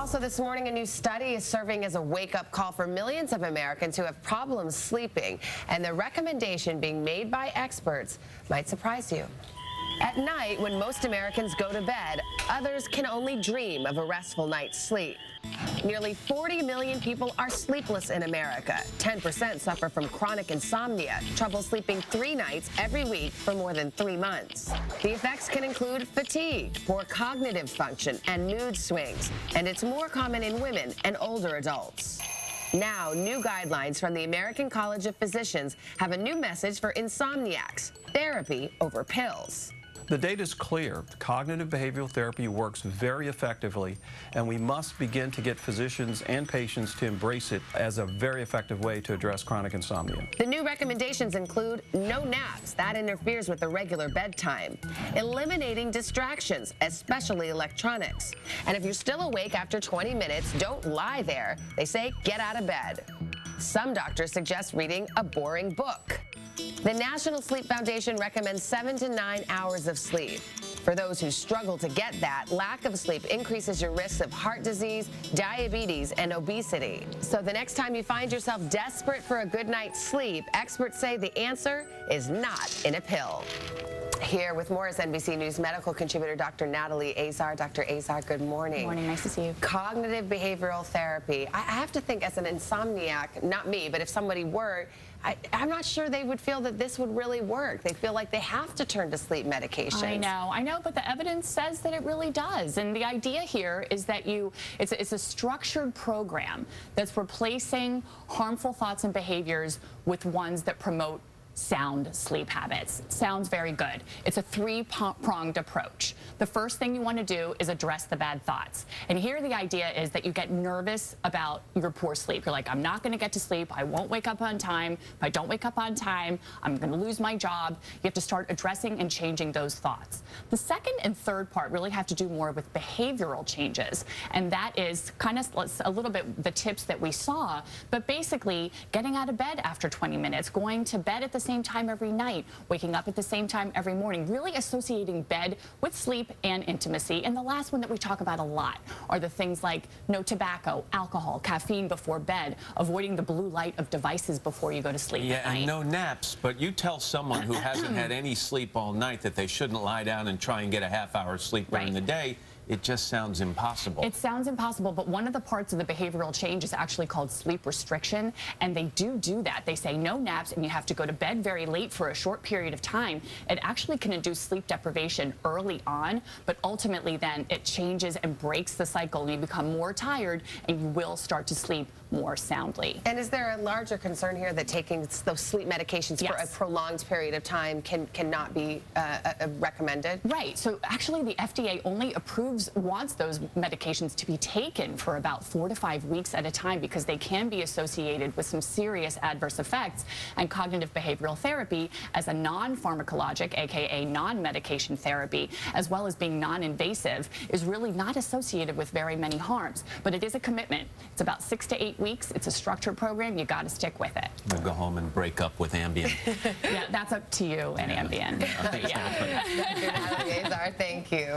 Also this morning, a new study is serving as a wake-up call for millions of Americans who have problems sleeping. And the recommendation being made by experts might surprise you. At night, when most Americans go to bed, others can only dream of a restful night's sleep. Nearly 40 million people are sleepless in America. 10% suffer from chronic insomnia, trouble sleeping 3 nights every week for more than 3 months. The effects can include fatigue, poor cognitive function, and mood swings, and it's more common in women and older adults. Now, new guidelines from the American College of Physicians have a new message for insomniacs: therapy over pills. The data is clear. Cognitive behavioral therapy works very effectively, and we must begin to get physicians and patients to embrace it as a very effective way to address chronic insomnia. The new recommendations include no naps. That interferes with the regular bedtime. Eliminating distractions, especially electronics. And if you're still awake after 20 minutes, don't lie there. They say get out of bed. Some doctors suggest reading a boring book. The National Sleep Foundation recommends 7 to 9 hours of sleep. For those who struggle to get that, lack of sleep increases your risks of heart disease, diabetes, and obesity. So the next time you find yourself desperate for a good night's sleep, experts say the answer is not in a pill. Here with more is NBC News medical contributor Dr. Natalie Azar. Dr. Azar, good morning. Good morning. Nice to see you. Cognitive behavioral therapy. I have to think, as an insomniac, not me, but if somebody were, I'm not sure they would feel that this would really work. They feel like they have to turn to sleep medications. I know, but the evidence says that it really does. And the idea here is that it's a structured program that's replacing harmful thoughts and behaviors with ones that promote sound sleep habits. Sounds very good. It's a 3-pronged approach. The first thing you want to do is address the bad thoughts. And here the idea is that you get nervous about your poor sleep. You're like, I'm not going to get to sleep. I won't wake up on time. If I don't wake up on time, I'm going to lose my job. You have to start addressing and changing those thoughts. The second and third part really have to do more with behavioral changes. And that is kind of a little bit the tips that we saw, but basically getting out of bed after 20 minutes, going to bed at the same time every night, waking up at the same time every morning, really associating bed with sleep and intimacy. And the last one that we talk about a lot are the things like no tobacco, alcohol, caffeine before bed, avoiding the blue light of devices before you go to sleep at night. And no naps, but you tell someone who hasn't had any sleep all night that they shouldn't lie down and try and get a half-hour sleep during the day. It just sounds impossible. It sounds impossible, but one of the parts of the behavioral change is actually called sleep restriction, and they do that. They say no naps, and you have to go to bed very late for a short period of time. It actually can induce sleep deprivation early on, but ultimately then it changes and breaks the cycle, and you become more tired, and you will start to sleep more soundly. And is there a larger concern here that taking those sleep medications for a prolonged period of time cannot be recommended? Right. So actually the FDA only wants those medications to be taken for about 4 to 5 weeks at a time because they can be associated with some serious adverse effects. And cognitive behavioral therapy, as a non-pharmacologic, aka non-medication therapy, as well as being non-invasive, is really not associated with very many harms. But it is a commitment. It's about 6 to 8 weeks. It's a structured program. You got to stick with it. We'll go home and break up with Ambien. Yeah, that's up to you and Ambien. Dr. Natalie Azar, thank you.